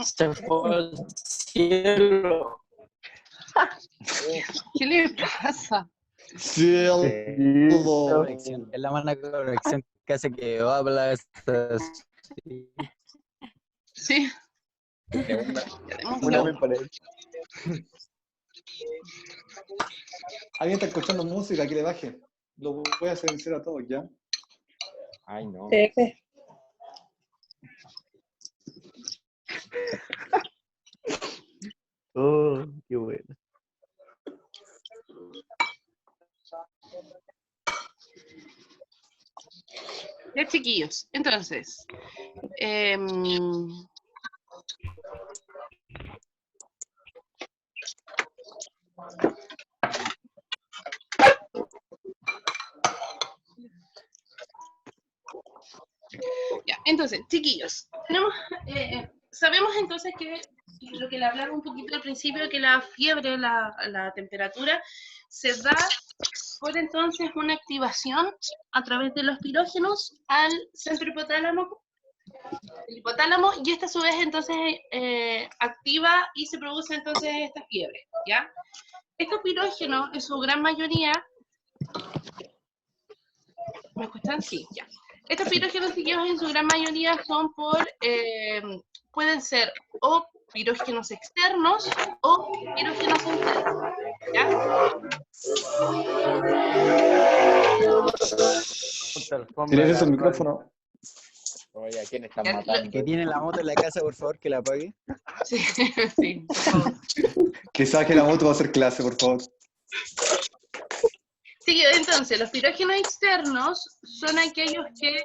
Se fue al cielo. ¿Qué le pasa? Cielo. Es la mala conexión que hace que hablas así. Sí. Una vez para él. Alguien está escuchando música, que le baje. Lo voy a silenciar a todos, ¿ya? Ay, no. Oh, qué bueno. Ya, chiquillos. Entonces, ya, entonces, chiquillos, tenemos, sabemos entonces que lo que le hablaba un poquito al principio, que la fiebre, la temperatura, se da por entonces una activación a través de los pirógenos al centro hipotálamo, y esta a su vez entonces activa y se produce entonces esta fiebre, ¿ya? Estos pirógenos, en su gran mayoría, ¿me escuchan? Sí, ya. Estos pirógenos chiquillos en su gran mayoría son pueden ser o pirógenos externos o pirógenos internos, ¿ya? ¿Tienes el micrófono? Oye, ¿a quién están Ya, matando? Que tiene la moto en la casa, por favor, que la apague. Sí, sí, por favor. Que saque la moto va a hacer clase, por favor. Sí, entonces, los pirógenos externos son aquellos que...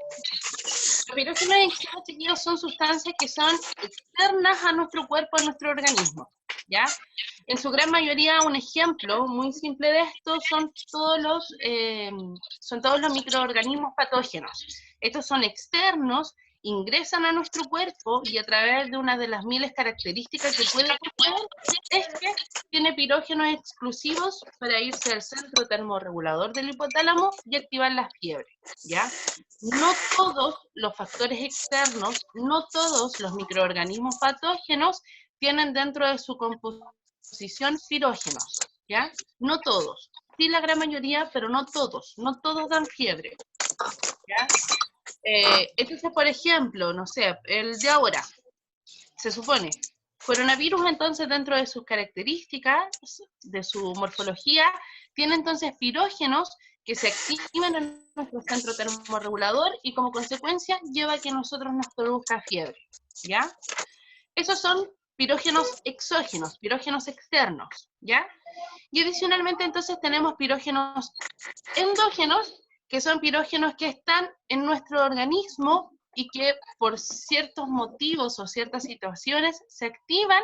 Los pirógenos externos, chiquillos, son sustancias que son externas a nuestro cuerpo, a nuestro organismo, ¿ya? En su gran mayoría, un ejemplo muy simple de esto son todos los microorganismos patógenos. Estos son externos, ingresan a nuestro cuerpo y a través de una de las miles características que puede tener es que tiene pirógenos exclusivos para irse al centro termorregulador del hipotálamo y activar la fiebre, ¿ya? No todos los factores externos, no todos los microorganismos patógenos tienen dentro de su composición pirógenos, ¿ya? No todos, sí la gran mayoría, pero no todos dan fiebre, ¿ya? Entonces, por ejemplo, no sé, el de ahora, se supone, coronavirus entonces dentro de sus características, de su morfología, tiene entonces pirógenos que se activan en nuestro centro termorregulador y como consecuencia lleva a que nosotros nos produzca fiebre, ¿ya? Esos son pirógenos exógenos, pirógenos externos, ¿ya? Y adicionalmente entonces tenemos pirógenos endógenos, que son pirógenos que están en nuestro organismo y que por ciertos motivos o ciertas situaciones se activan,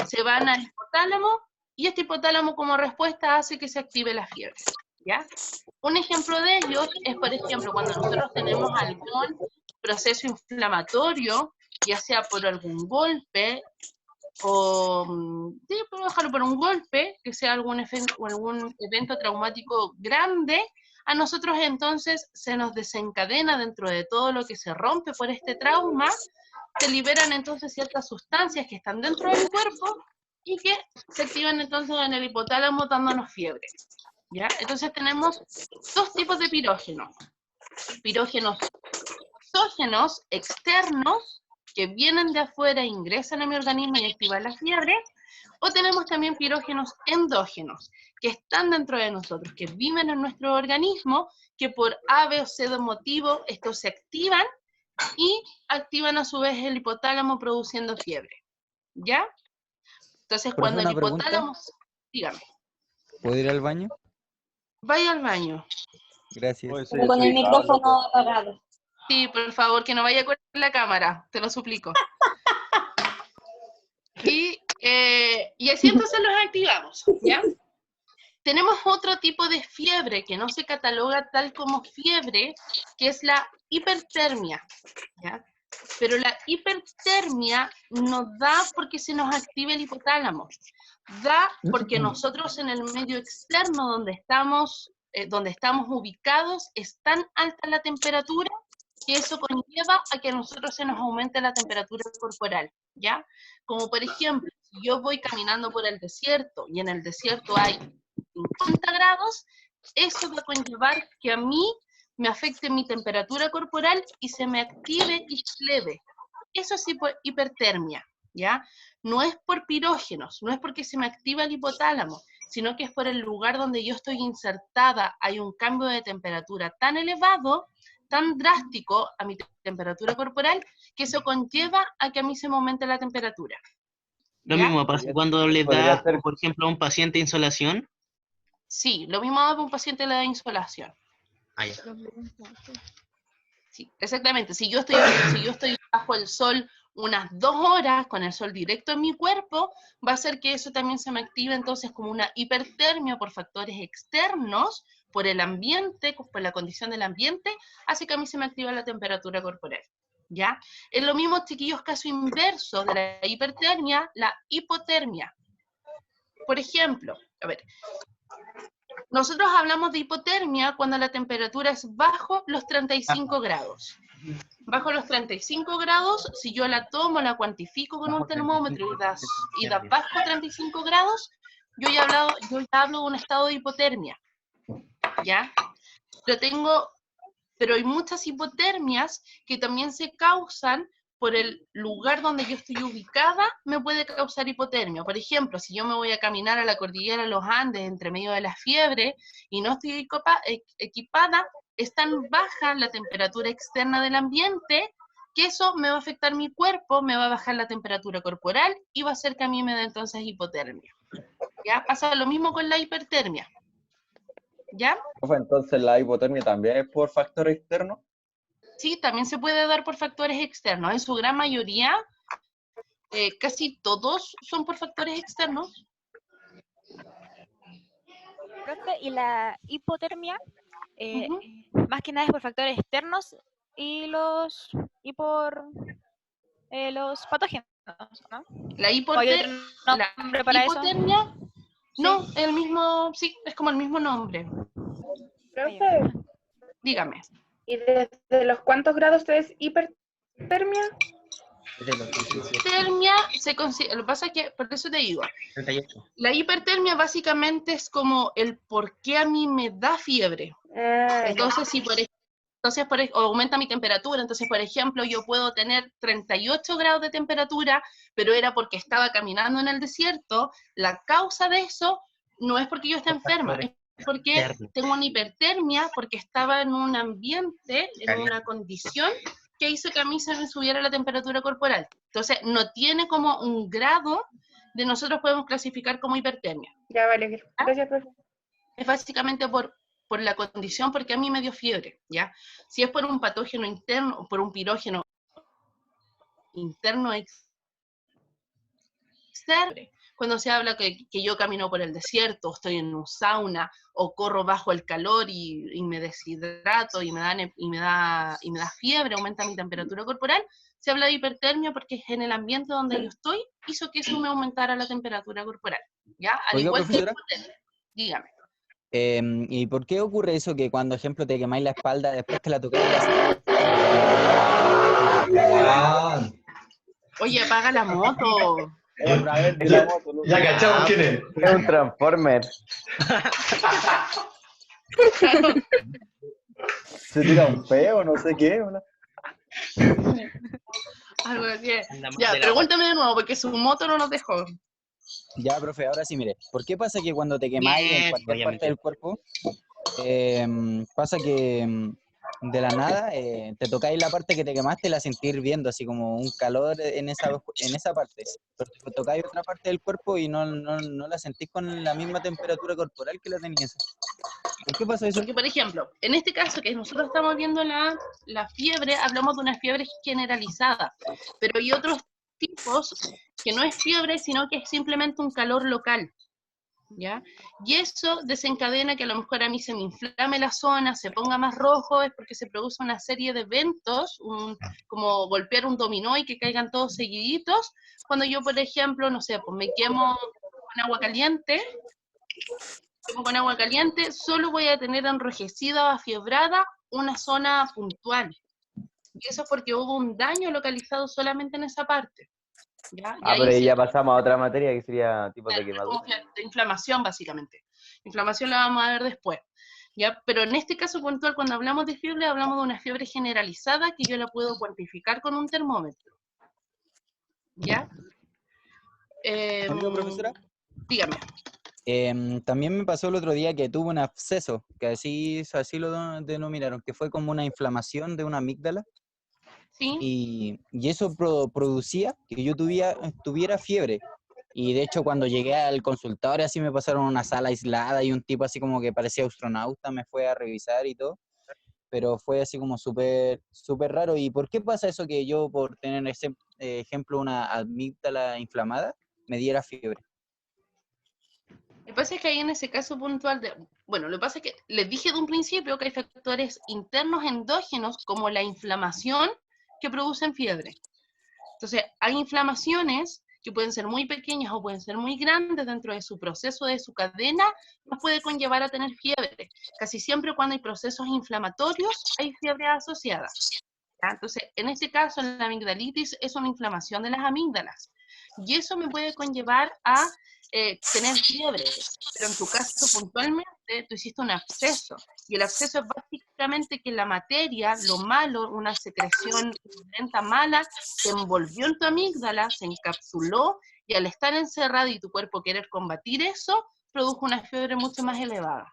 se van al hipotálamo, y este hipotálamo como respuesta hace que se active la fiebre, ¿ya? Un ejemplo de ellos es, por ejemplo, cuando nosotros tenemos algún proceso inflamatorio, ya sea por algún golpe, o sí, podemos dejarlo por un golpe, que sea algún evento traumático grande, a nosotros entonces se nos desencadena dentro de todo lo que se rompe por este trauma, se liberan entonces ciertas sustancias que están dentro del cuerpo y que se activan entonces en el hipotálamo dándonos fiebre, ¿ya? Entonces tenemos dos tipos de pirógenos. Pirógenos exógenos, externos, que vienen de afuera, ingresan a mi organismo y activan la fiebre, o tenemos también pirógenos endógenos, que están dentro de nosotros, que viven en nuestro organismo, que por A, B o C de motivo, estos se activan y activan a su vez el hipotálamo produciendo fiebre, ¿ya? Entonces Profe, cuando el una pregunta. hipotálamo... Dígame. ¿Puedo ir al baño? Vaya al baño. Gracias. Oye, Pero con el micrófono apagado. Sí, por favor, que no vaya con la cámara, te lo suplico. Y así entonces los activamos, ¿ya? Tenemos otro tipo de fiebre que no se cataloga tal como fiebre, que es la hipertermia, ¿ya? Pero la hipertermia no da porque se nos active el hipotálamo, da porque nosotros en el medio externo donde estamos ubicados es tan alta la temperatura que eso conlleva a que a nosotros se nos aumente la temperatura corporal, ¿ya? Como por ejemplo, si yo voy caminando por el desierto y en el desierto hay 50 grados, eso va a conllevar que a mí me afecte mi temperatura corporal y se me active y eleve. Eso es hipertermia, ¿ya? No es por pirógenos, no es porque se me activa el hipotálamo, sino que es por el lugar donde yo estoy insertada, hay un cambio de temperatura tan elevado, tan drástico a mi temperatura corporal, que eso conlleva a que a mí se me aumente la temperatura. Lo ¿Ya? mismo pasa cuando le podría da, ser- por ejemplo, a un paciente insolación. Sí, lo mismo hago con un paciente le da insolación. Ah, ya. Sí, exactamente. Si yo estoy bajo el sol unas 2 horas con el sol directo en mi cuerpo, va a hacer que eso también se me active entonces como una hipertermia por factores externos, por el ambiente, por la condición del ambiente, hace que a mí se me activa la temperatura corporal. ¿Ya? Es lo mismo, chiquillos, caso inverso de la hipertermia, la hipotermia. Por ejemplo, a ver, nosotros hablamos de hipotermia cuando la temperatura es bajo los 35 grados. Bajo los 35 grados, si yo la tomo, la cuantifico con un termómetro y da bajo 35 grados, yo ya hablo de un estado de hipotermia, ¿ya? Pero hay muchas hipotermias que también se causan por el lugar donde yo estoy ubicada, me puede causar hipotermia. Por ejemplo, si yo me voy a caminar a la cordillera de los Andes entre medio de la fiebre y no estoy equipada, es tan baja la temperatura externa del ambiente que eso me va a afectar mi cuerpo, me va a bajar la temperatura corporal y va a hacer que a mí me dé entonces hipotermia. ¿Ya? Pasa lo mismo con la hipertermia. ¿Ya? Profe, entonces la hipotermia también es por factor externo. Sí, también se puede dar por factores externos. En su gran mayoría, casi todos son por factores externos. Profe, y la hipotermia, Ujú. más que nada es por factores externos y por los patógenos, ¿no? La, ¿O hay otro la nombre para eso? hipotermia, ¿Sí? no, el mismo, sí, es como el mismo nombre. Profe, Dígame. ¿y desde los cuántos grados es hipertermia? Hipertermia se considera, lo que pasa es que, por eso te digo, 38. la hipertermia básicamente es como el por qué a mí me da fiebre. Entonces, si por o aumenta mi temperatura, entonces, por ejemplo, yo puedo tener 38 grados de temperatura, pero era porque estaba caminando en el desierto, la causa de eso no es porque yo esté enferma, es porque tengo una hipertermia, porque estaba en un ambiente, en una condición que hizo que a mí se me subiera la temperatura corporal. Entonces, no tiene como un grado de nosotros podemos clasificar como hipertermia. Ya, vale. Gracias, profe. Es básicamente por la condición, porque a mí me dio fiebre, ¿ya? Si es por un patógeno interno, por un pirógeno interno externo, cuando se habla que yo camino por el desierto, o estoy en un sauna, o corro bajo el calor y me deshidrato y me da fiebre, aumenta mi temperatura corporal, se habla de hipertermia porque en el ambiente donde yo estoy hizo que eso me aumentara la temperatura corporal, ¿ya? Al Oiga, igual que profesora. hipotermia. Dígame. ¿Y por qué ocurre eso que cuando, ejemplo, te quemáis la espalda, después que la tocáis? Oye, apaga la moto. Otra vez de la moto, loco. Ya cachamos quién es. Es un transformer. Se tira un peo, no sé qué. Algo así. Ya, pregúntame de nuevo, porque su moto no nos dejó. Ya, profe, ahora sí, mire, ¿por qué pasa que cuando te quemáis en cualquier parte obviamente. del cuerpo, pasa que de la nada te tocáis la parte que te quemaste y la sentís hirviendo, así como un calor en esa parte? Pero te tocáis otra parte del cuerpo y no la sentís con la misma temperatura corporal que la tenías. ¿Por qué pasa eso? Porque, por ejemplo, en este caso que nosotros estamos viendo la fiebre, hablamos de una fiebre generalizada, pero hay otros tipos que no es fiebre, sino que es simplemente un calor local, ¿ya? Y eso desencadena que a lo mejor a mí se me inflame la zona, se ponga más rojo, es porque se produce una serie de eventos, como golpear un dominó y que caigan todos seguiditos. Cuando yo, por ejemplo, no sé, pues me quemo con agua caliente, solo voy a tener enrojecida o afiebrada una zona puntual, Y eso es porque hubo un daño localizado solamente en esa parte. ¿Ya? Y Ah, ahí pero ahí sí, ya pasamos a otra materia que sería tipos de es como quemadura. de inflamación, básicamente. Inflamación la vamos a ver después. ¿Ya? Pero en este caso puntual, cuando hablamos de fiebre, hablamos de una fiebre generalizada que yo la puedo cuantificar con un termómetro. ¿Ya? Amigo, profesora. Dígame. También me pasó el otro día que tuve un absceso, que así lo denominaron, que fue como una inflamación de una amígdala, ¿Sí? y eso producía que yo tuviera fiebre. Y de hecho cuando llegué al consultorio así me pasaron a una sala aislada y un tipo así como que parecía astronauta me fue a revisar y todo, pero fue así como súper súper raro. ¿Y por qué pasa eso que yo por tener ese ejemplo una amígdala inflamada me diera fiebre? Lo que pasa es que ahí en ese caso puntual, bueno, lo que pasa es que les dije de un principio que hay factores internos endógenos como la inflamación que producen fiebre. Entonces, hay inflamaciones que pueden ser muy pequeñas o pueden ser muy grandes dentro de su proceso, de su cadena, nos puede conllevar a tener fiebre. Casi siempre cuando hay procesos inflamatorios hay fiebre asociada. ¿Ya? Entonces, en este caso, la amigdalitis es una inflamación de las amígdalas. Y eso me puede conllevar a tener fiebre. Pero en tu caso, puntualmente, tú hiciste un absceso. Y el absceso es básicamente que la materia, lo malo, una secreción lenta mala, se envolvió en tu amígdala, se encapsuló, y al estar encerrado y tu cuerpo querer combatir eso, produjo una fiebre mucho más elevada.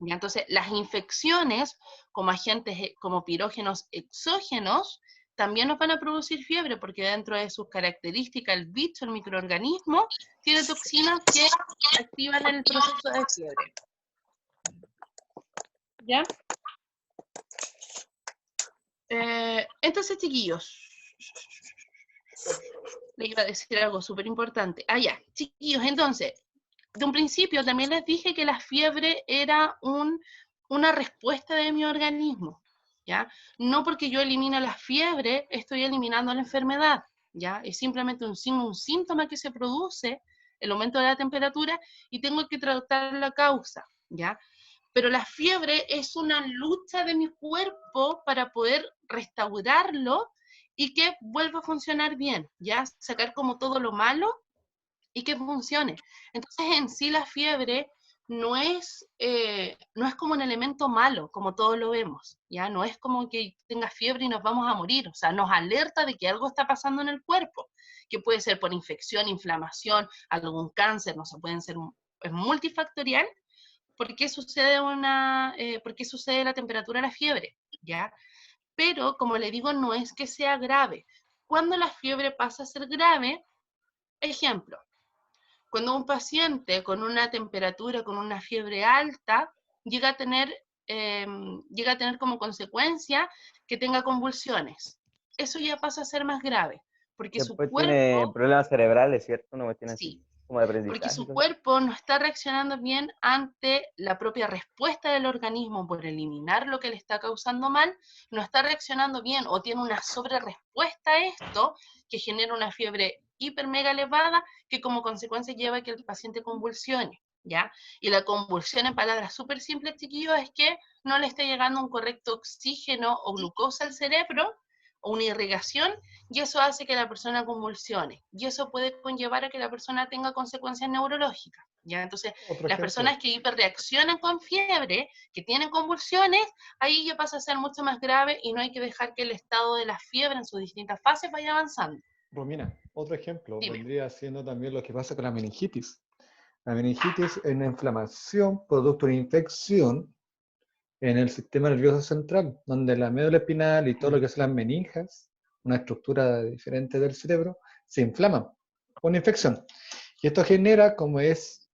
¿Ya? Entonces, las infecciones como agentes, como pirógenos exógenos, también nos van a producir fiebre, porque dentro de sus características, el bicho, el microorganismo, tiene toxinas que activan el proceso de fiebre. ¿Ya? Entonces, chiquillos, le iba a decir algo súper importante. Ah, ya, chiquillos, entonces, de un principio también les dije que la fiebre era una respuesta de mi organismo, ¿ya? No porque yo elimino la fiebre, estoy eliminando la enfermedad, ¿ya? Es simplemente un síntoma que se produce, el aumento de la temperatura, y tengo que tratar la causa, ¿ya? Pero la fiebre es una lucha de mi cuerpo para poder restaurarlo y que vuelva a funcionar bien, ¿ya? Sacar como todo lo malo y que funcione. Entonces, en sí la fiebre no es como un elemento malo, como todos lo vemos, ¿ya? No es como que tenga fiebre y nos vamos a morir, o sea, nos alerta de que algo está pasando en el cuerpo, que puede ser por infección, inflamación, algún cáncer, no sé, pueden ser, es multifactorial. ¿Por qué sucede la temperatura la fiebre? ¿Ya? Pero, como le digo, no es que sea grave. Cuando la fiebre pasa a ser grave, ejemplo, cuando un paciente con una temperatura, con una fiebre alta, llega a tener como consecuencia que tenga convulsiones. Eso ya pasa a ser más grave, porque su Después tiene cuerpo, problemas cerebrales, ¿cierto? Una cuestión así, sí, como de porque aprendizaje. su cuerpo no está reaccionando bien ante la propia respuesta del organismo por eliminar lo que le está causando mal, no está reaccionando bien o tiene una sobrerespuesta a esto que genera una fiebre hiper mega elevada que como consecuencia lleva a que el paciente convulsione, ¿ya? Y la convulsión, en palabras súper simples, chiquillos, es que no le está llegando un correcto oxígeno o glucosa al cerebro o una irrigación, y eso hace que la persona convulsione, y eso puede conllevar a que la persona tenga consecuencias neurológicas, ¿ya? Entonces, Otro las personas ejemplo. que hiperreaccionan con fiebre, que tienen convulsiones, ahí ya pasa a ser mucho más grave y no hay que dejar que el estado de la fiebre en sus distintas fases vaya avanzando. Romina, otro ejemplo Dime. vendría siendo también lo que pasa con la meningitis. La meningitis es una inflamación producto de una infección en el sistema nervioso central, donde la médula espinal y todo lo que son las meninges, una estructura diferente del cerebro, se inflaman por una infección. Y esto genera, como es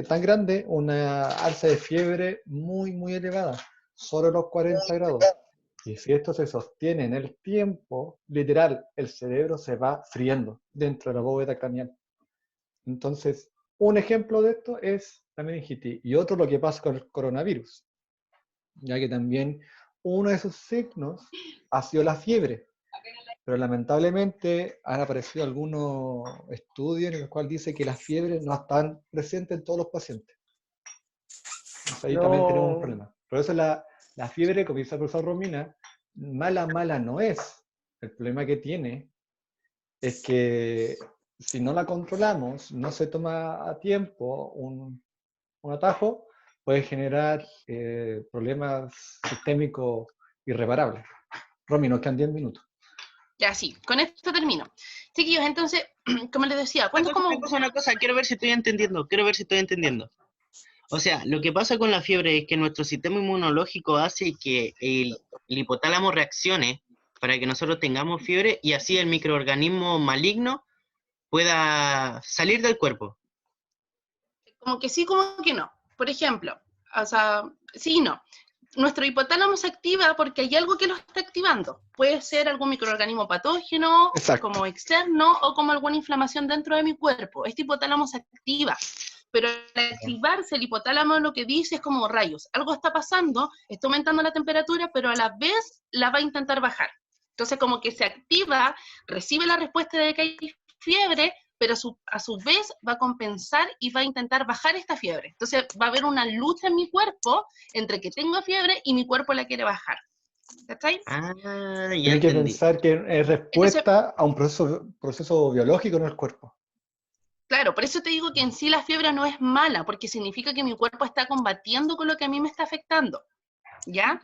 tan grande, una alza de fiebre muy, muy elevada, sobre los 40 grados. Y si esto se sostiene en el tiempo, literal, el cerebro se va friendo dentro de la bóveda craneal. Entonces, un ejemplo de esto es la meningitis. Y otro lo que pasa con el coronavirus, ya que también uno de sus signos ha sido la fiebre. Pero lamentablemente han aparecido algunos estudios en los cuales dice que las fiebres no están presentes en todos los pacientes. Entonces ahí también tenemos un No, problema. Por eso la fiebre, como dice el profesor Romina, mala no es. El problema que tiene es que si no la controlamos, no se toma a tiempo un atajo, puede generar problemas sistémicos irreparables. Romy, nos quedan 10 minutos. Ya, sí, con esto termino. Chiquillos, entonces, como les decía, ¿cuándo es como... Una cosa, quiero ver si estoy entendiendo. O sea, lo que pasa con la fiebre es que nuestro sistema inmunológico hace que el hipotálamo reaccione para que nosotros tengamos fiebre y así el microorganismo maligno pueda salir del cuerpo. Como que sí, como que no. Por ejemplo, o sea, sí y no. Nuestro hipotálamo se activa porque hay algo que lo está activando. Puede ser algún microorganismo patógeno, Exacto. como externo, o como alguna inflamación dentro de mi cuerpo. Este hipotálamo se activa. Pero al activarse el hipotálamo lo que dice es como rayos. Algo está pasando, está aumentando la temperatura, pero a la vez la va a intentar bajar. Entonces como que se activa, recibe la respuesta de que hay fiebre, pero a su vez va a compensar y va a intentar bajar esta fiebre. Entonces va a haber una lucha en mi cuerpo entre que tengo fiebre y mi cuerpo la quiere bajar. ¿Cachai? Ah, ya Tiene que entendí. pensar que es respuesta a un proceso biológico en el cuerpo. Claro, por eso te digo que en sí la fiebre no es mala, porque significa que mi cuerpo está combatiendo con lo que a mí me está afectando, ¿ya?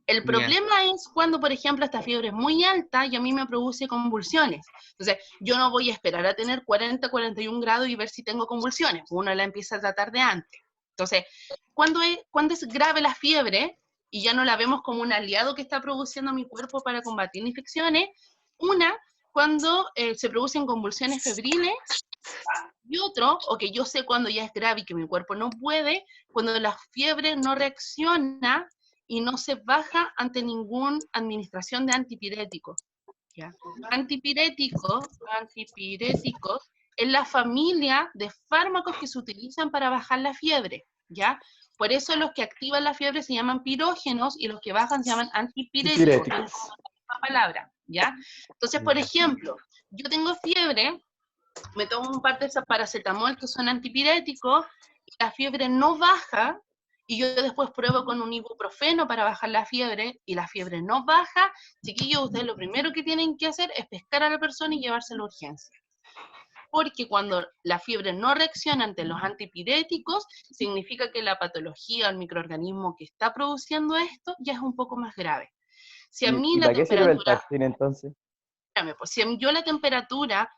El problema es cuando, por ejemplo, esta fiebre es muy alta y a mí me produce convulsiones. Entonces, yo no voy a esperar a tener 40, 41 grados y ver si tengo convulsiones. Uno la empieza a tratar de antes. Entonces, cuando es grave la fiebre y ya no la vemos como un aliado que está produciendo mi cuerpo para combatir infecciones, cuando se producen convulsiones febriles, y otro, o que yo sé cuando ya es grave y que mi cuerpo no puede, cuando la fiebre no reacciona y no se baja ante ninguna administración de antipiréticos. ¿Ya? Antipiréticos es la familia de fármacos que se utilizan para bajar la fiebre, ¿ya? Por eso los que activan la fiebre se llaman pirógenos y los que bajan se llaman antipiréticos. Es la misma palabra, ¿ya? Entonces, por ejemplo, yo tengo fiebre, me tomo un par de paracetamol que son antipiréticos, y la fiebre no baja, y yo después pruebo con un ibuprofeno para bajar la fiebre, y la fiebre no baja, chiquillos, ustedes lo primero que tienen que hacer es pescar a la persona y llevársela a urgencia. Porque cuando la fiebre no reacciona ante los antipiréticos, significa que la patología o el microorganismo que está produciendo esto ya es un poco más grave. Si a mí ¿Y la para qué sirve el temperatura... Taxin entonces? Espérame, pues, si yo la temperatura...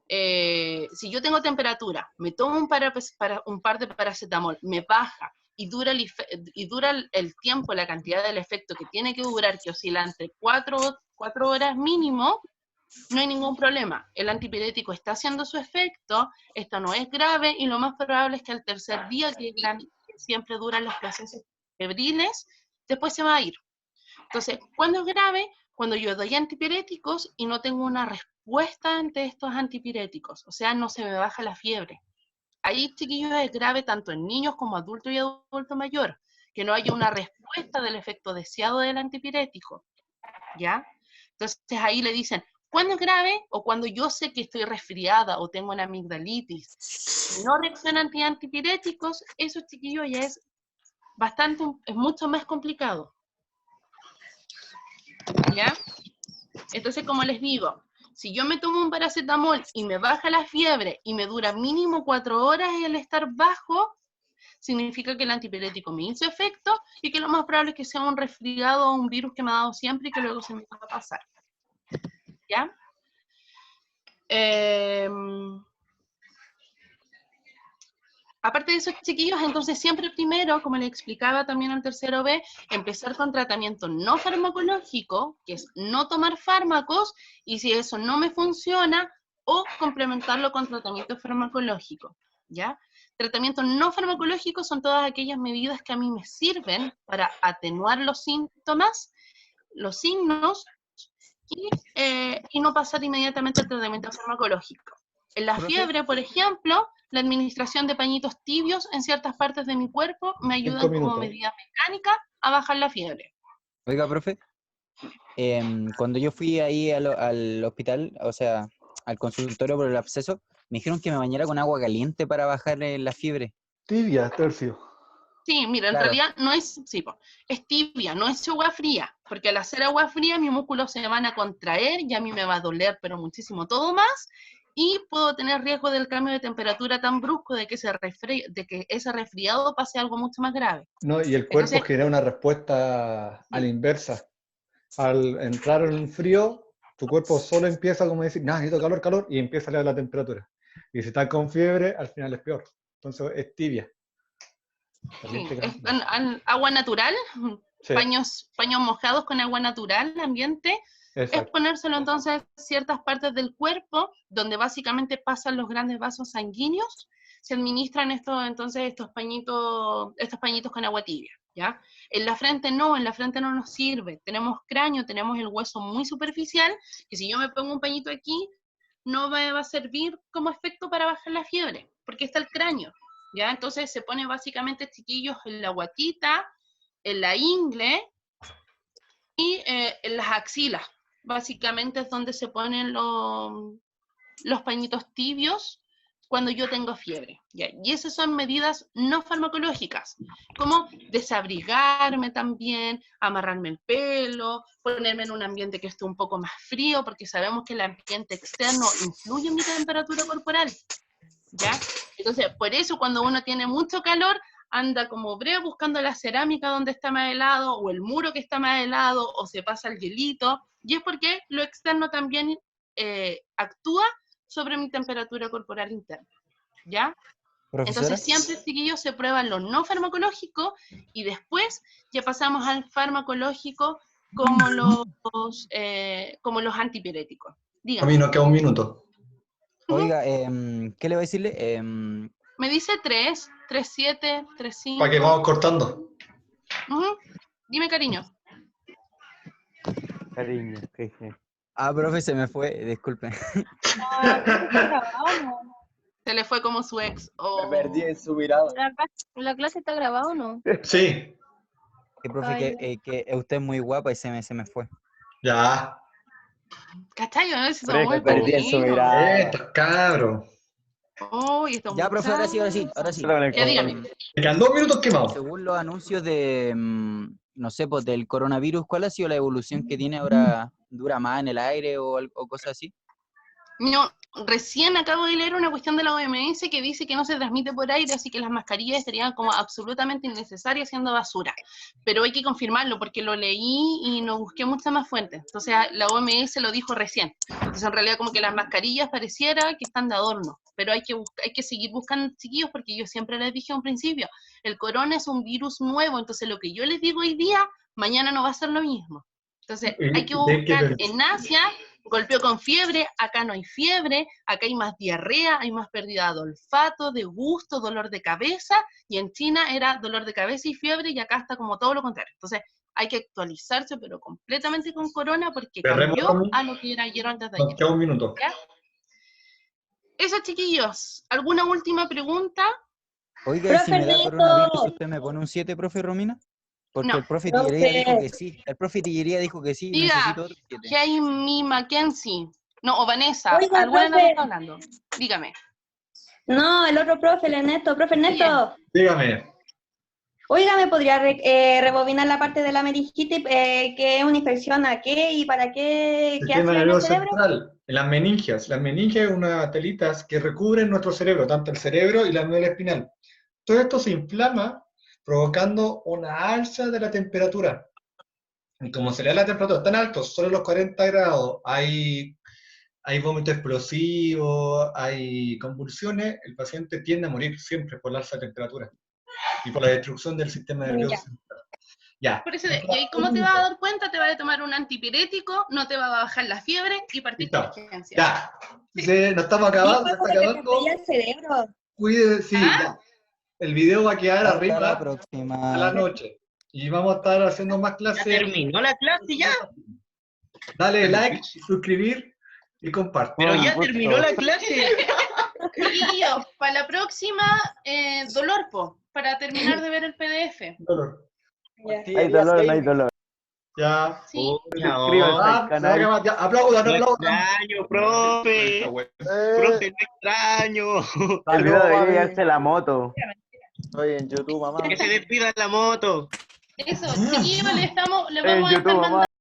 si yo tengo temperatura, me tomo un par de paracetamol, me baja y dura el tiempo, la cantidad del efecto que tiene que durar, que oscila entre 4 horas mínimo, no hay ningún problema. El antipirético está haciendo su efecto, esto no es grave y lo más probable es que al tercer día, que siempre duran los procesos febriles, después se va a ir. Entonces, ¿cuándo es grave? Cuando yo doy antipiréticos y no tengo una respuesta ante estos antipiréticos, o sea, no se me baja la fiebre. Ahí, chiquillos, es grave tanto en niños como adulto y adulto mayor, que no haya una respuesta del efecto deseado del antipirético, ¿ya? Entonces ahí le dicen, ¿cuándo es grave? O cuando yo sé que estoy resfriada o tengo una amigdalitis, no reaccionan ante antipiréticos, eso, chiquillos, ya es mucho más complicado. ¿Ya? Entonces, como les digo, si yo me tomo un paracetamol y me baja la fiebre y me dura mínimo 4 horas el estar bajo, significa que el antipirético me hizo efecto y que lo más probable es que sea un resfriado o un virus que me ha dado siempre y que luego se me va a pasar. ¿Ya? Aparte de eso, chiquillos, entonces siempre primero, como le explicaba también al tercero B, empezar con tratamiento no farmacológico, que es no tomar fármacos, y si eso no me funciona, o complementarlo con tratamiento farmacológico, ¿ya? Tratamientos no farmacológicos son todas aquellas medidas que a mí me sirven para atenuar los síntomas, los signos, y no pasar inmediatamente al tratamiento farmacológico. En la fiebre, por ejemplo, la administración de pañitos tibios en ciertas partes de mi cuerpo me ayudan como medida mecánica a bajar la fiebre. Oiga, profe, cuando yo fui ahí al hospital, o sea, al consultorio por el absceso, me dijeron que me bañara con agua caliente para bajar la fiebre. Tibia, tercio. Sí, mira, en Claro. realidad no es, sí, po, es tibia, no es agua fría, porque al hacer agua fría mis músculos se van a contraer y a mí me va a doler, pero muchísimo todo más, y puedo tener riesgo del cambio de temperatura tan brusco de que ese resfriado pase algo mucho más grave. No, y el cuerpo Entonces, genera una respuesta a la inversa. Al entrar en un frío, tu cuerpo solo empieza como a decir, nah, necesito calor, calor, y empieza a elevar la temperatura. Y si estás con fiebre, al final es peor. Entonces es tibia. También sí, te es cambia. agua natural, Sí, paños mojados con agua natural, ambiente, es exacto. ponérselo entonces ciertas partes del cuerpo donde básicamente pasan los grandes vasos sanguíneos, se administran estos pañitos con agua tibia, ¿ya? En la frente no nos sirve, tenemos cráneo, tenemos el hueso muy superficial, que si yo me pongo un pañito aquí, no me va a servir como efecto para bajar la fiebre, porque está el cráneo, ¿ya? Entonces se pone básicamente, chiquillos, en la guatita, en la ingle y en las axilas. Básicamente es donde se ponen los pañitos tibios cuando yo tengo fiebre, ¿ya? Y esas son medidas no farmacológicas, como desabrigarme también, amarrarme el pelo, ponerme en un ambiente que esté un poco más frío, porque sabemos que el ambiente externo influye en mi temperatura corporal, ¿ya? Entonces, por eso cuando uno tiene mucho calor, anda como brea buscando la cerámica donde está más helado, o el muro que está más helado, o se pasa el hielito, y es porque lo externo también actúa sobre mi temperatura corporal interna, ¿ya? Profesora, Entonces siempre, chiquillos, se prueban lo no farmacológico y después ya pasamos al farmacológico como los antipiréticos. A Dígame. mí nos queda un minuto. oiga, ¿qué le voy a decirle? Me dice 3, 3, 7, 3, Para que 5. vamos cortando. Dime, cariño. Cariño, que Profe, se me fue, disculpe. Ah, ¿está grabado o no? Se le fue como su ex. Me perdí en su mirada. ¿La clase está grabada o no? Sí, Que profe, Ay, que usted es muy guapa y se me fue. ya. ¿Cachai? ¿No? Eso Por es eso muy Me perdí en su bonito. mirada. Estos cabros. Uy, estos Ya, profe, ahora sí. muchachos. Con el Ya, dígame. compañero. Me quedan 2 minutos quemados. Según los anuncios de, no sé, pues del coronavirus, ¿cuál ha sido la evolución que tiene ahora? ¿Dura más en el aire o cosas así? No, recién acabo de leer una cuestión de la OMS que dice que no se transmite por aire, así que las mascarillas estarían como absolutamente innecesarias siendo basura. Pero hay que confirmarlo porque lo leí y no busqué muchas más fuentes. Entonces la OMS lo dijo recién. Entonces en realidad como que las mascarillas pareciera que están de adorno, pero hay que seguir buscando, chiquillos, porque yo siempre les dije a un principio, el corona es un virus nuevo, entonces lo que yo les digo hoy día, mañana no va a ser lo mismo. Entonces hay que buscar en Asia. Golpeó con fiebre, acá no hay fiebre, acá hay más diarrea, hay más pérdida de olfato, de gusto, dolor de cabeza, y en China era dolor de cabeza y fiebre, y acá está como todo lo contrario. Entonces hay que actualizarse, pero completamente con corona, porque Cerremos, cambió Romy. a lo que era ayer o antes de Nos ayer. queda un minuto. ¿Ya? Eso, chiquillos. ¿Alguna última pregunta? Oiga, ¿y si me da Profe coronavirus, Neto. usted me pone un 7, profe Romina? Porque No. el profe Tillería dijo Profe. que sí. El profe Tillería dijo que sí, Diga, necesito otro 7. Jamie Mackenzie. No, o Vanessa. Oiga, ¿Alguna no profe. está hablando? Dígame. No, el otro profe, el Ernesto. Profe Ernesto. Dígame. Oiga, ¿me podría rebobinar la parte de la meningitis? ¿Qué es una infección a qué y para qué? ¿Qué Sistema hace en el nervioso cerebro? central. Las meningias. Las meningias es una telitas que recubren nuestro cerebro, tanto el cerebro y la médula espinal. Todo esto se inflama provocando una alza de la temperatura. Y como se le da la temperatura tan alto, solo los 40 grados, hay vómito explosivo, hay convulsiones, el paciente tiende a morir siempre por la alza de temperatura y por la destrucción del sistema nervioso Ya. central. Ya. Por eso, ¿y ahí cómo te vas a dar cuenta? Te vas a tomar un antipirético, no te va a bajar la fiebre y partir con Listo. urgencia. Ya. Sí, nos estamos acabando, se está Porque te acabando. falla el cerebro. Cuídense, sí, ¿Ah? ya. El video va a quedar Hasta la arriba a la próxima. noche. Y vamos a estar haciendo más Ya clases. terminó la clase ya. Dale like, suscribir y comparte. Pero ya terminó la clase. Chiquillos, para la próxima, dolor, para terminar de ver el PDF. Dolor. Ya. Hay dolor, no hay dolor. Ya. Sí. Suscríbanse al Se va a canal. acabar. Ya, aplaudan, No aplaudan. extraño, profe. Profe, no extraño. Pablo debería llevarse la moto. Estoy en YouTube, mamá. Que se despida la moto. Eso, chiquillos, le vamos a En estar YouTube, mamá. mandando